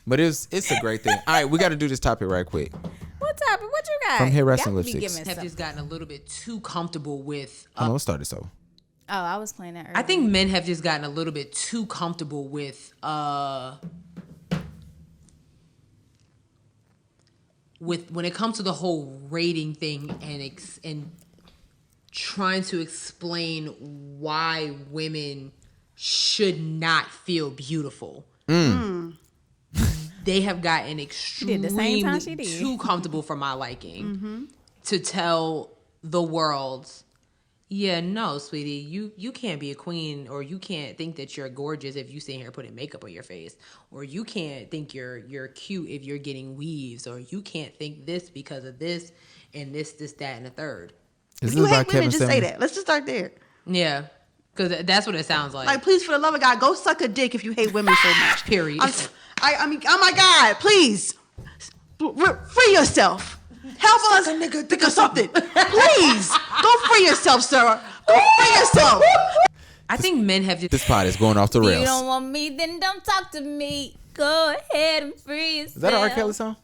But it's a great thing. All right, we got to do this topic right quick. What topic? What you got? From Headwraps and Lipstick. Have just gotten a little bit too comfortable with. I'm gonna start this over. Oh, I was playing that earlier. I think men have just gotten a little bit too comfortable with when it comes to the whole rating thing and trying to explain why women should not feel beautiful. They have gotten extremely too comfortable for my liking to tell the world, yeah, no, sweetie, you can't be a queen, or you can't think that you're gorgeous if you sit here putting makeup on your face, or you can't think you're cute if you're getting weaves, or you can't think this because of this and this, that, and the third. If you hate women, just say that. Let's just start there. Yeah, because that's what it sounds like. Like, please, for the love of God, go suck a dick if you hate women so much. Period. I mean, oh my God, please, free yourself. Help us think of something. Please, go free yourself, sir. Go free yourself. I think men have just... This pod is going off the rails. If you don't want me, then don't talk to me. Go ahead and free yourself. Is that an R. Kelly song?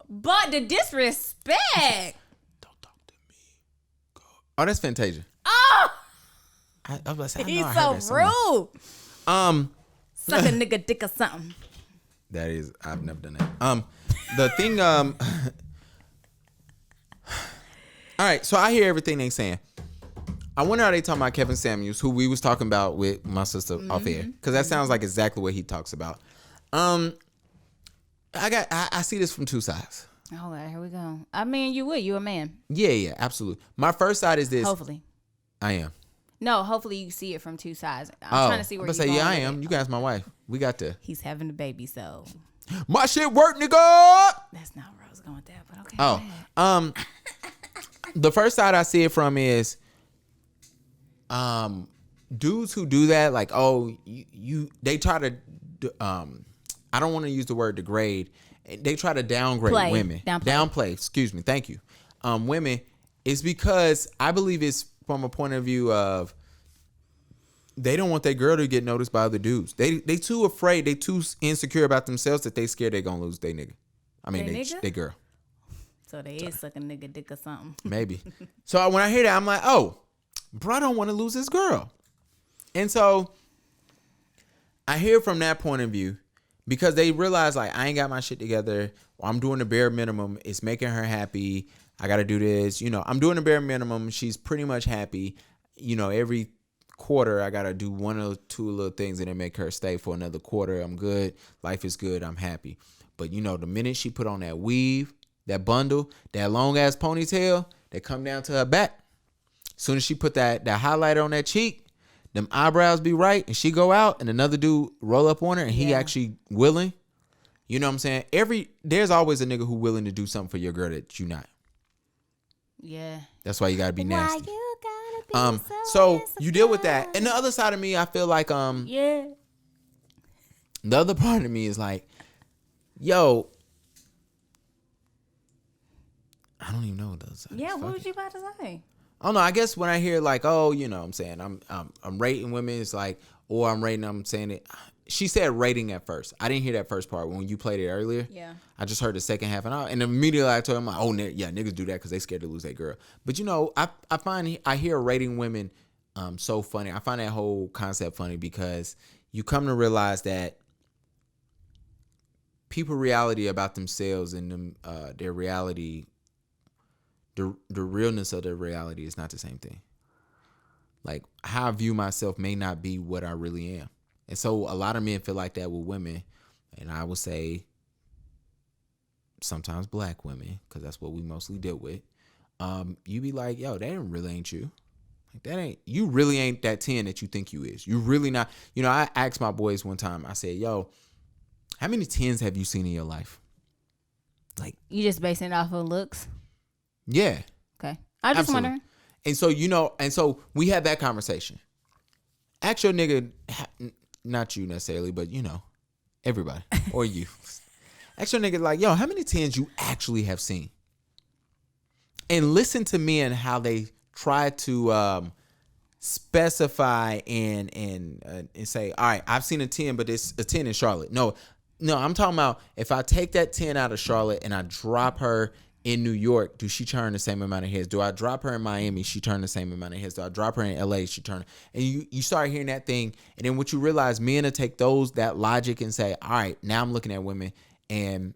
But the disrespect. Don't talk to me. Go. Oh, that's Fantasia. Oh, I was about to say, I know he's I heard so that somewhere. rude. Suck a nigga dick or something. That is, I've never done that. The thing, all right, so I hear everything they saying. I wonder how they talking about Kevin Samuels, who we was talking about with my sister off air, because that sounds like exactly what he talks about. I see this from two sides. All right, here we go. I mean, you a man. Yeah, absolutely. My first side is this. Hopefully. I am. No, hopefully you see it from two sides. I'm trying to see where you're going. I am. You guys, my wife. We got to. He's having a baby, so. My shit work, nigga. That's not where I was going with that, but okay. Oh, the first side I see it from is, dudes who do that, like, oh, they try to, I don't want to use the word degrade. They try to downgrade women. Downplay. Excuse me. Thank you. Women is because I believe it's from a point of view of they don't want their girl to get noticed by other dudes. They too afraid. They too insecure about themselves that they scared they gonna lose their nigga. I mean, they girl. So they is sucking nigga dick or something. Maybe. So when I hear that, I'm like, oh, bro, I don't want to lose his girl. And so I hear from that point of view because they realize, like, I ain't got my shit together. I'm doing the bare minimum. It's making her happy. I got to do this. You know, I'm doing the bare minimum. She's pretty much happy. You know, every quarter, I got to do one or two little things and then make her stay for another quarter. I'm good. Life is good. I'm happy. But, you know, the minute she put on that weave, that bundle, that long ass ponytail that come down to her back, as soon as she put that highlighter on that cheek, them eyebrows be right, and she go out and another dude roll up on her and he actually willing. You know what I'm saying? There's always a nigga who willing to do something for your girl that you not. Yeah. That's why you gotta be nasty. Why you gotta be so you deal with that. And the other side of me, I feel like yeah. The other part of me is like, yo, I don't even know what those. Yeah, what was you about to say? I don't know. I guess when I hear like, oh, you know what I'm saying, I'm rating women, it's like, or I'm rating, I'm saying it. She said rating at first. I didn't hear that first part when you played it earlier. Yeah. I just heard the second half and immediately I told him, like, oh, yeah, niggas do that because they scared to lose their girl. But you know, I hear rating women so funny. I find that whole concept funny because you come to realize that people reality about themselves and them their reality. The realness of their reality is not the same thing. Like, how I view myself may not be what I really am. And so a lot of men feel like that with women. And I would say sometimes black women, because that's what we mostly deal with. You be like, yo, that really ain't you. Like, you really ain't that 10 that you think you is. You really not. You know, I asked my boys one time, I said, yo, how many 10s have you seen in your life? Like, you just basing it off of looks? Yeah. Okay. I just wondering. And so, you know, we had that conversation. Ask your nigga, not you necessarily, but, you know, everybody or you. Ask your nigga like, yo, how many 10s you actually have seen? And listen to me and how they try to specify and say, all right, I've seen a 10, but it's a 10 in Charlotte. No, No, I'm talking about if I take that 10 out of Charlotte and I drop her in New York, do she turn the same amount of heads? Do I drop her in Miami? She turn the same amount of heads. Do I drop her in LA? She turn. And you start hearing that thing, and then what you realize, men will take that logic and say, all right, now I'm looking at women, and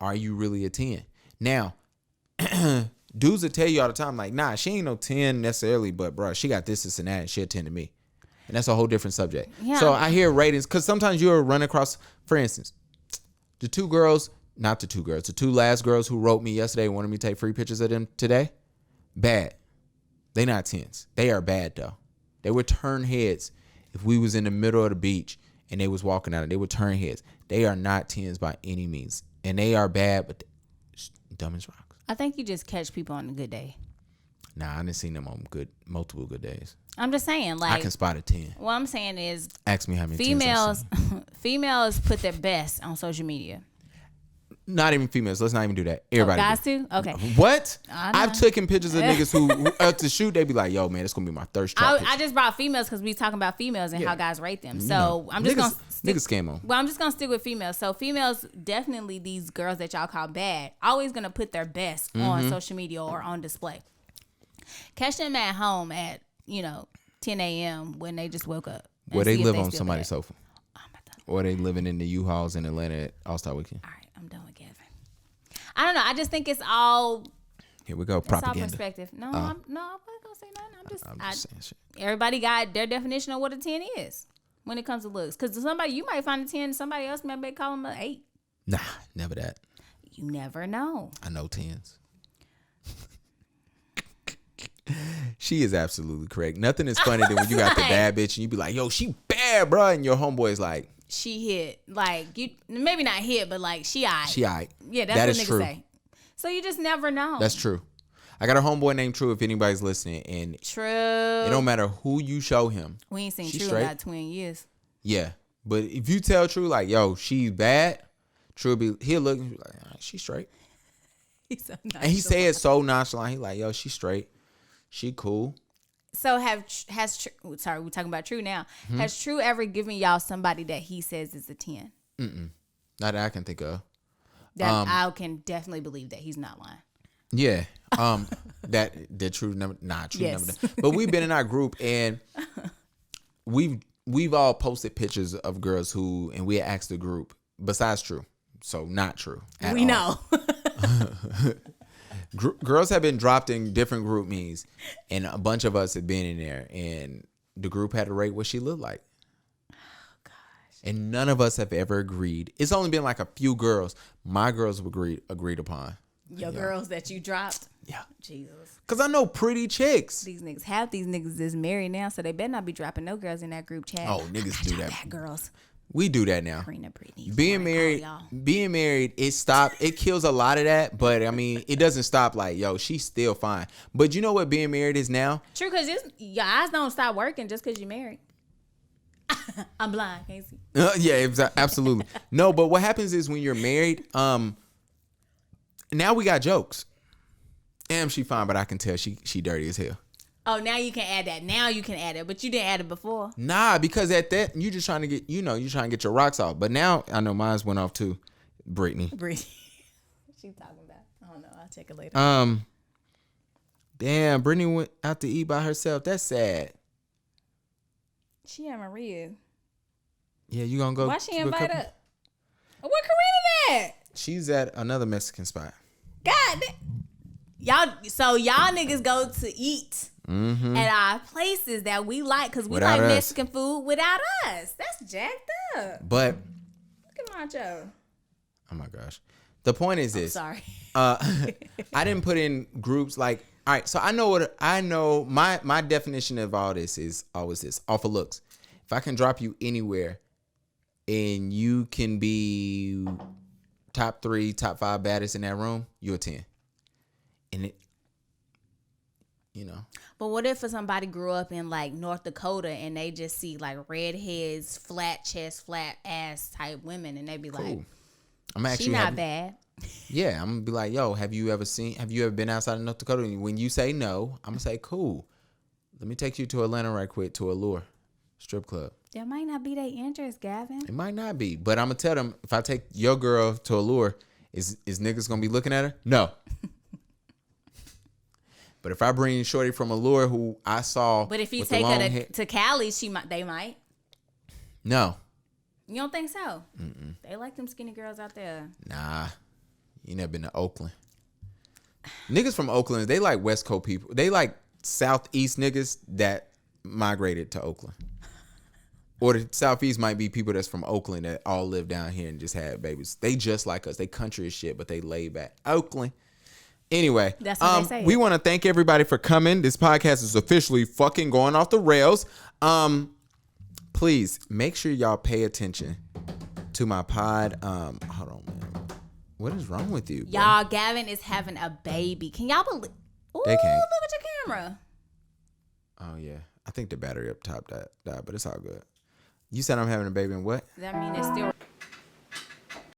are you really a 10? Now, dudes will tell you all the time, like, nah, she ain't no 10 necessarily, but bro, she got this and that, and she'll 10 to me. And that's a whole different subject. Yeah. So I hear ratings, because sometimes you'll run across, for instance, the two last girls who wrote me yesterday and wanted me to take free pictures of them today, bad. They not 10s. They are bad, though. They would turn heads if we was in the middle of the beach and they was walking out. They would turn heads. They are not 10s by any means. And they are bad, but dumb as rocks. I think you just catch people on a good day. Nah, I didn't see them on multiple good days. I'm just saying, like, I can spot a 10. What I'm saying is, ask me how many females put their best on social media. Not even females. Let's not even do that. Everybody. Guys too? Okay. What? I've taken pictures of niggas who to shoot. They be like, "Yo, man, it's gonna be my thirst trap." I just brought females because we talking about females and how guys rate them. So I'm just gonna niggas scam on. Well, I'm just gonna stick with females. So females, definitely these girls that y'all call bad, always gonna put their best on social media or on display. Catch them at home at 10 a.m. when they just woke up. Where they live on somebody's sofa. Or they living in the U-Hauls in Atlanta at All-Star Weekend. All right, I'm done with Gavin. I don't know. I just think it's all. Here we go. Propaganda. It's all perspective. No, I wasn't gonna say nothing. I'm just saying shit. Everybody got their definition of what a 10 is when it comes to looks. Because you might find a 10, somebody else might call them an 8. Nah, never that. You never know. I know 10s. She is absolutely correct. Nothing is funny than when you got the bad bitch and you be like, yo, she bad, bro. And your homeboy's like, she hit. Like, you maybe not hit, but like, she aight. She aight. Yeah, that's what niggas say. So you just never know. That's true. I got a homeboy named True if anybody's listening. And True. It don't matter who you show him. We ain't seen True in about 20 years. Yeah. But if you tell True, like, yo, she's bad, True he'll look and be like, all right, she's straight. He's so nice. And he say it so nonchalant. He like, yo, she's straight. She cool. So we're talking about True now. Mm-hmm. Has True ever given y'all somebody that he says is a 10? Mm-mm. Not that I can think of. That I can definitely believe that he's not lying. Yeah. That True never. Nah, True never. But we've been in our group and we've all posted pictures of girls and we asked the group besides True, so not True. We know. Girls have been dropped in different group me's, and a bunch of us have been in there, and the group had to rate what she looked like. Oh, gosh. And none of us have ever agreed. It's only been like a few girls. My girls have agreed upon. Your girls that you dropped? Yeah. Jesus. Because I know pretty chicks. Half these niggas is married now, so they better not be dropping no girls in that group chat. Oh, niggas do that. Girls. We do that now. Britney, being married, it kills a lot of that. But I mean, it doesn't stop. Like, yo, she's still fine. But you know what being married is now? True, because your eyes don't stop working just because you're married. I'm blind, can't see. Yeah, absolutely. No, but what happens is when you're married, now we got jokes. Damn, she fine, but I can tell she dirty as hell. Oh, now you can add that. Now you can add it, but you didn't add it before. Nah, because at that you just trying to get, you're trying to get your rocks off. But now I know mine's went off too. Brittany. She's talking about. I don't know. I'll check it later. Damn, Brittany went out to eat by herself. That's sad. She at Maria. Yeah, you gonna go? Why she invite up? Where Karina at? She's at another Mexican spot. God, y'all niggas go to eat. Mm-hmm. At our places that we like because we without like us. Mexican food without us. That's jacked up. But look at Macho. Oh my gosh. The point is this. Sorry. I didn't put in groups like, all right, so I know my definition of all this is always this, off of looks. If I can drop you anywhere and you can be top 3, top 5 baddest in that room, you're a 10. And it, But what if somebody grew up in like North Dakota and they just see like redheads, flat chest, flat ass type women, and they be like, she not bad. Yeah, I'm gonna be like, yo, have you ever been outside of North Dakota? And when you say no, I'm gonna say, cool. Let me take you to Atlanta right quick to Allure strip club. That might not be their interest, Gavin. It might not be, but I'm gonna tell them if I take your girl to Allure, is niggas gonna be looking at her? No. But if I bring Shorty from Allure, who I saw, but if you take her to Cali, they might. No. You don't think so? Mm-mm. They like them skinny girls out there. Nah, you never been to Oakland. Niggas from Oakland, they like West Coast people. They like Southeast niggas that migrated to Oakland. Or the Southeast might be people that's from Oakland that all live down here and just had babies. They just like us. They country as shit, but they lay back. Oakland. Anyway, that's what they say. We want to thank everybody for coming. This podcast is officially fucking going off the rails. Please make sure y'all pay attention to my pod. Hold on, man. What is wrong with you, bro? Y'all, Gavin is having a baby. Can y'all believe? Ooh, They can't. look at your camera. Oh yeah, I think the battery up top died, but it's all good. You said I'm having a baby and what? That mean it's still.